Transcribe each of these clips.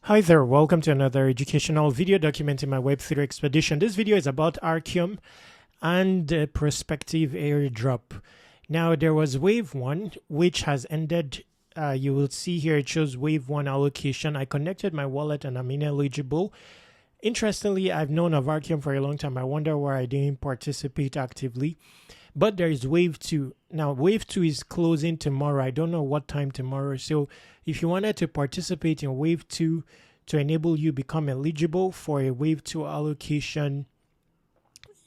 Hi there, welcome to another educational video documenting my Web3 expedition. This video is about Arcium and prospective airdrop. Now, there was wave 1, which has ended. You will see here it shows wave 1 allocation. I connected my wallet and I'm ineligible. Interestingly, I've known of Arcium for a long time. I wonder why I didn't participate actively. But there is wave 2. Now, wave 2 is closing tomorrow. I don't know what time tomorrow. So if you wanted to participate in wave 2 to enable you become eligible for a wave 2 allocation,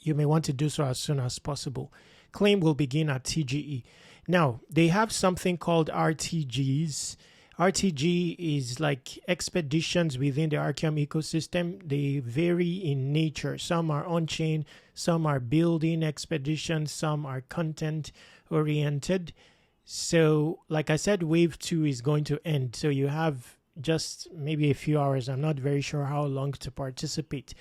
you may want to do so as soon as possible. Claim will begin at TGE. Now, they have something called RTGs. RTG is like expeditions within the Arcium ecosystem. They vary in nature. Some are on-chain, some are building expeditions, some are content-oriented. So, like I said, Wave 2 is going to end. So you have just maybe a few hours. I'm not very sure how long to participate.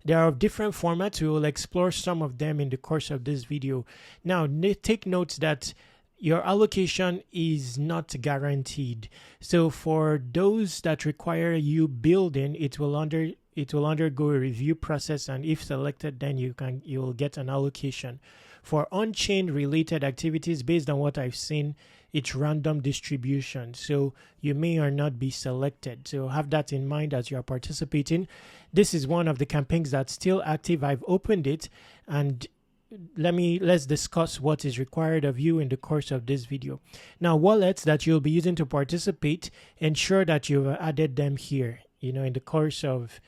There are different formats. We will explore some of them in the course of this video. Now, take note that your allocation is not guaranteed. So for those that require you building, it will undergo a review process, and if selected, then you will get an allocation. For on-chain related activities, based on what I've seen, it's random distribution. So you may or not be selected. So have that in mind as you are participating. This is one of the campaigns that's still active. I've opened it, and let's discuss what is required of you in the course of this video. Now, wallets that you'll be using to participate, ensure that you've added them here. In the course of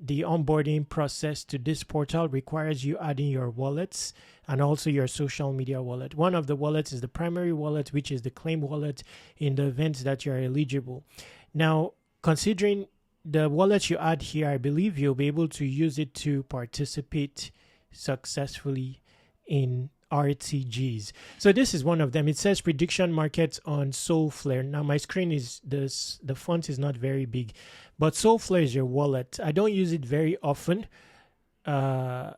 the onboarding process to this portal requires you adding your wallets and also your social media wallet. One of the wallets is the primary wallet, which is the claim wallet in the event that you're eligible. Now, considering the wallet you add here, I believe you'll be able to use it to participate successfully in RTGs. So this is one of them. It says prediction markets on Soulflare. Now my screen is the font is not very big, but Soulflare is your wallet. I don't use it very often, but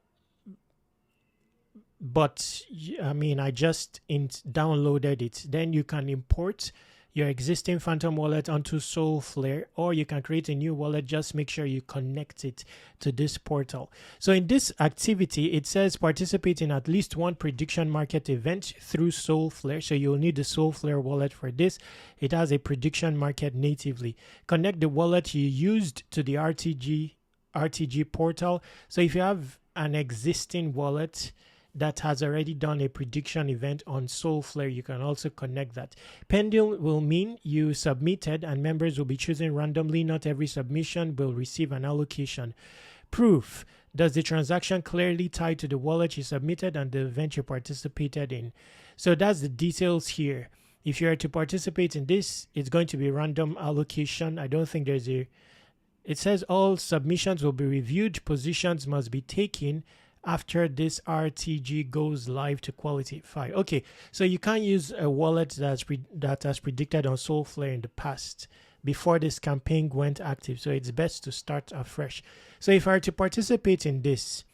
I mean, I just downloaded it. Then you can import your existing Phantom wallet onto Soulflare, or you can create a new wallet. Just make sure you connect it to this portal. So in this activity, it says participate in at least one prediction market event through Soulflare. So you'll need the Soulflare wallet for this. It has a prediction market natively. Connect the wallet you used to the RTG portal. So if you have an existing wallet that has already done a prediction event on Soulflare, you can also connect that. Pending will mean you submitted and members will be chosen randomly. Not every submission will receive an allocation. Proof. Does the transaction clearly tie to the wallet you submitted and the event you participated in? So that's the details here. If you are to participate in this, it's going to be random allocation. I don't think there's a... It says all submissions will be reviewed. Positions must be taken after this RTG goes live to qualify. Okay, so you can't use a wallet that has predicted on Soulflare in the past before this campaign went active. So it's best to start afresh. So if I were to participate in this,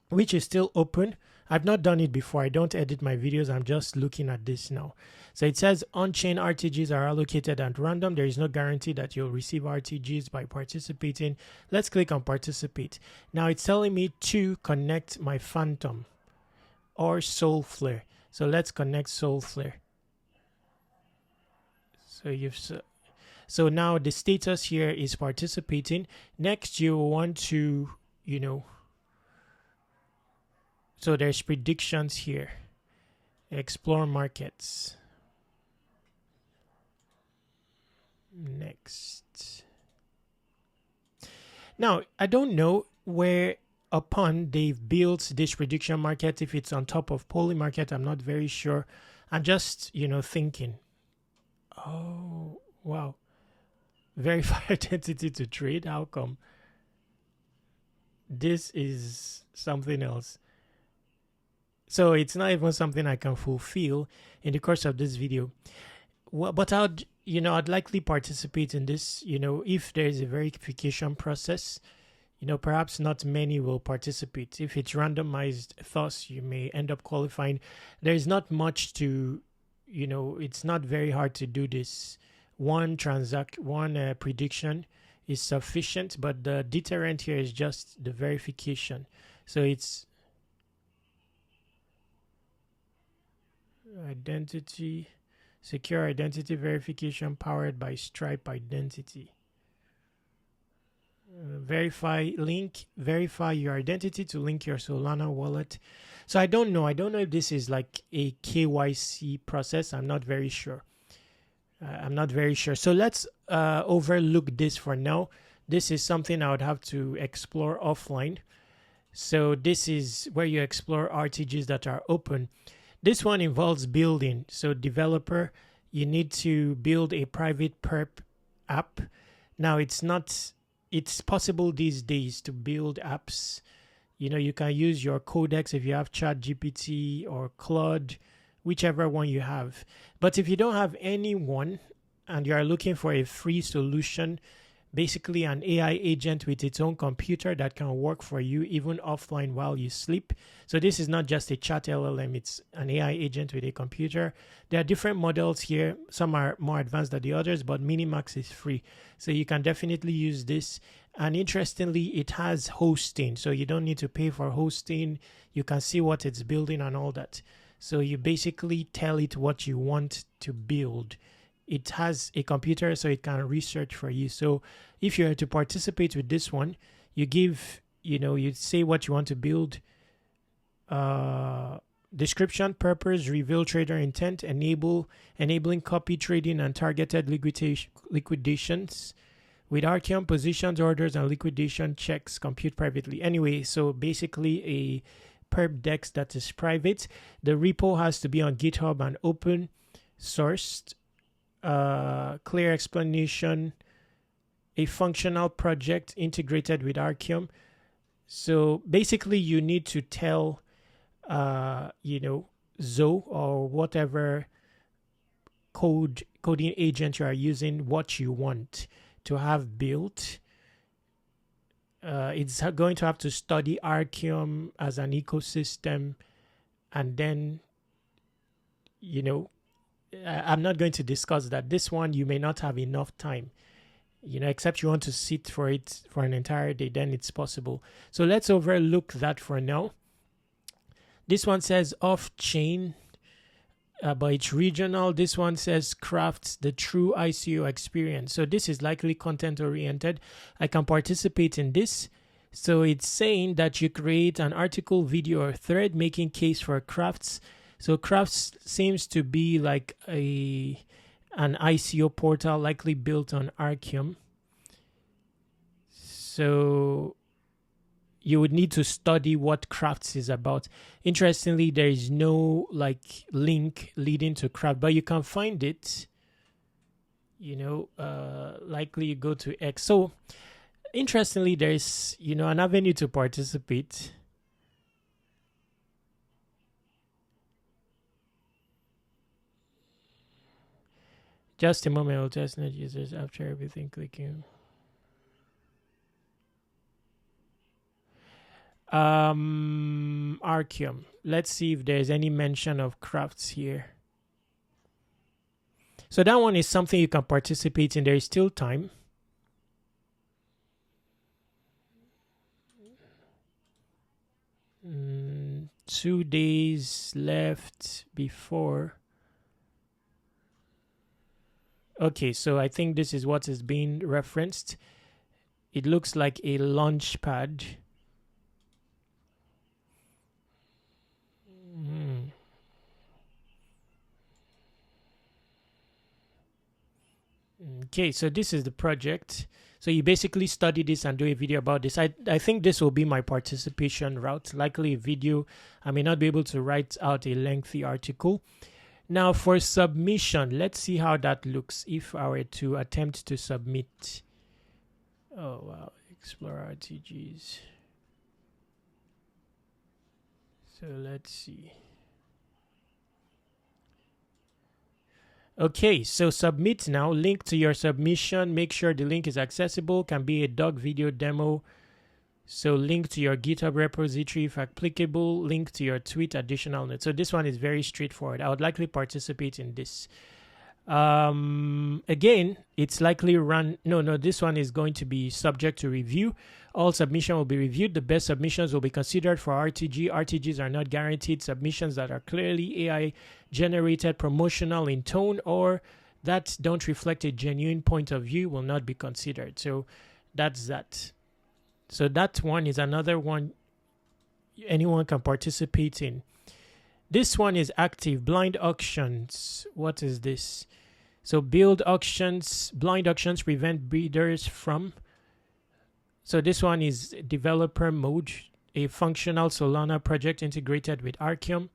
which is still open, I've not done it before. I don't edit my videos. I'm just looking at this now. So it says on-chain RTGs are allocated at random. There is no guarantee that you'll receive RTGs by participating. Let's click on participate. Now it's telling me to connect my Phantom or Soulflare. So let's connect Soulflare. So now the status here is participating. Next, you want to, so there's predictions here. Explore markets. Next. Now, I don't know where upon they've built this prediction market. If it's on top of Poly market, I'm not very sure. I'm just, thinking. Oh, wow. Verify identity to trade. How come? This is something else. So it's not even something I can fulfill in the course of this video. Well, but I'd likely participate in this, if there is a verification process. Perhaps not many will participate. If it's randomized, thus you may end up qualifying. There is not much to, it's not very hard to do this. One prediction is sufficient, but the deterrent here is just the verification. So it's identity, secure identity verification powered by Stripe Identity. Verify your identity to link your Solana wallet. So I don't know if this is like a KYC process. I'm not very sure. So let's overlook this for now. This is something I would have to explore offline. So this is where you explore RTGs that are open. This one involves building. So developer, you need to build a private perp app. Now it's possible these days to build apps. You can use your codex if you have ChatGPT or Claude, whichever one you have. But if you don't have any one and you are looking for a free solution, basically an AI agent with its own computer that can work for you even offline while you sleep. So this is not just a chat LLM, it's an AI agent with a computer. There are different models here. Some are more advanced than the others, but Minimax is free. So you can definitely use this. And interestingly, it has hosting. So you don't need to pay for hosting. You can see what it's building and all that. So you basically tell it what you want to build. It has a computer, so it can research for you. So if you're to participate with this one, you give, you say what you want to build. Description, purpose, reveal trader intent, enabling copy trading and targeted liquidations. With Arcium, positions, orders, and liquidation checks compute privately. Anyway, so basically a perp dex that is private. The repo has to be on GitHub and open sourced. Clear explanation, a functional project integrated with Arcium. So basically you need to tell Zoe or whatever coding agent you are using what you want to have built. It's going to have to study Arcium as an ecosystem, and then I'm not going to discuss that. This one, you may not have enough time, except you want to sit for it for an entire day, then it's possible. So let's overlook that for now. This one says off-chain, but it's regional. This one says crafts the true ICO experience. So this is likely content-oriented. I can participate in this. So it's saying that you create an article, video, or thread making case for crafts. So Crafts seems to be like an ICO portal likely built on Arcium. So you would need to study what Crafts is about. Interestingly, there is no link leading to Craft, but you can find it. Likely you go to X. So interestingly, there is an avenue to participate. Just a moment, I'll test net users after everything clicking. Arcium. Let's see if there's any mention of crafts here. So that one is something you can participate in. There is still time. Mm, 2 days left before. Okay, so I think this is what is being referenced. It looks like a launch pad. Okay, so this is the project. So you basically study this and do a video about this. I think this will be my participation route, likely a video. I may not be able to write out a lengthy article. Now for submission, let's see how that looks if I were to attempt to submit. Oh wow, explore RTGs. So let's see. Okay, so submit now. Link to your submission. Make sure the link is accessible. Can be a doc, video, demo. So link to your GitHub repository if applicable. Link to your tweet, additional notes. So this one is very straightforward. I would likely participate in this. Again, it's likely run. No, this one is going to be subject to review. All submission will be reviewed. The best submissions will be considered for RTG. RTGs are not guaranteed. Submissions that are clearly AI generated, promotional in tone, or that don't reflect a genuine point of view will not be considered. So that's that. So that one is another one anyone can participate in. This one is active. Blind auctions. What is this? So build auctions. Blind auctions prevent bidders from. So this one is developer mode, a functional Solana project integrated with Arcium.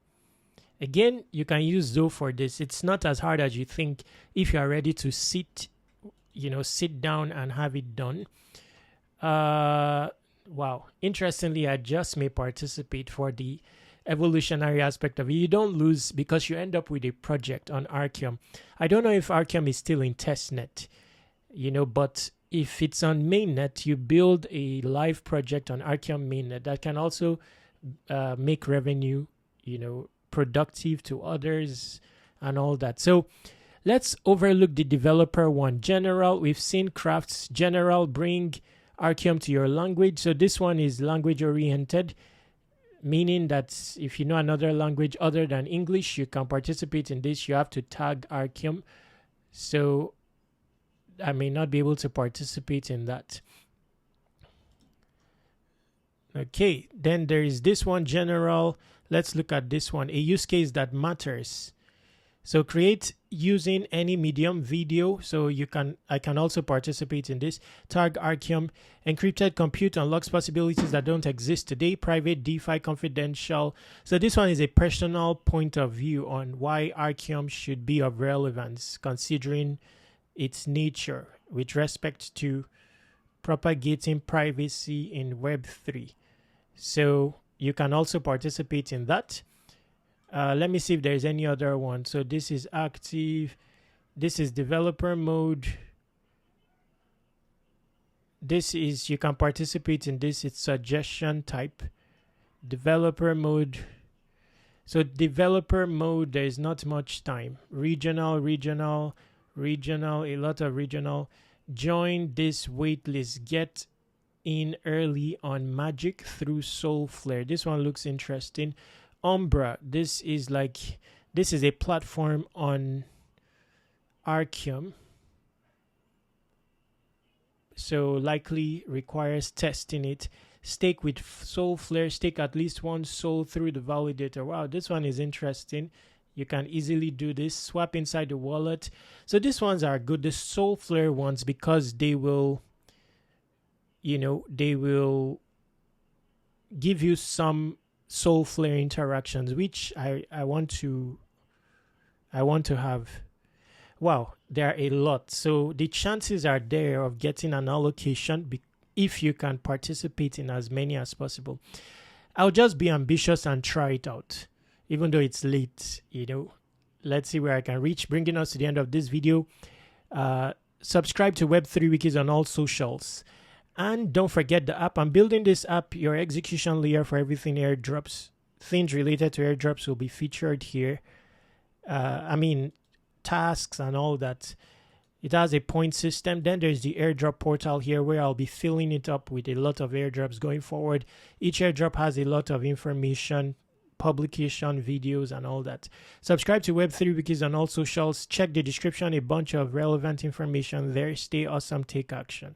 Again, you can use Zoe for this. It's not as hard as you think if you are ready to sit down and have it done. Wow. Interestingly, I just may participate for the evolutionary aspect of it. You don't lose because you end up with a project on Arcium. I don't know if Arcium is still in testnet, but if it's on mainnet, you build a live project on Arcium mainnet that can also make revenue, productive to others and all that. So let's overlook the developer one. General, we've seen crafts. General, bring Arcium to your language. So this one is language oriented, meaning that if you know another language other than English, you can participate in this. You have to tag Arcium. So I may not be able to participate in that. Okay, then there is this one, general. Let's look at this one, a use case that matters. So create using any medium, video. So I can also participate in this. Tag Arcium. Encrypted compute unlocks possibilities that don't exist today. Private, DeFi, confidential. So this one is a personal point of view on why Arcium should be of relevance, considering its nature with respect to propagating privacy in Web3. So you can also participate in that. Let me see if there's any other one. So this is active. This is developer mode. This is, you can participate in this. It's suggestion type. Developer mode. So developer mode, there's not much time. Regional, a lot of regional. Join this waitlist. Get in early on Magic through Soulflare. This one looks interesting. Umbra, this is a platform on Arcium, so likely requires testing it. Stake with Soulflare, stake at least one soul through the validator. Wow, this one is interesting. You can easily do this. Swap inside the wallet. So these ones are good, the Soulflare ones, because they will give you some Soulflare interactions, which I want to have. Wow, there are a lot. So the chances are there of getting an allocation if you can participate in as many as possible. I'll just be ambitious and try it out, even though it's late. Let's see where I can reach. Bringing us to the end of this video. Subscribe to Web3 Wikis on all socials. And don't forget the app. I'm building this app, your execution layer for everything airdrops. Things related to airdrops will be featured here. Tasks and all that. It has a point system. Then there's the airdrop portal here where I'll be filling it up with a lot of airdrops going forward. Each airdrop has a lot of information, publication, videos, and all that. Subscribe to Web3 Wikis on all socials. Check the description, a bunch of relevant information there. Stay awesome, take action.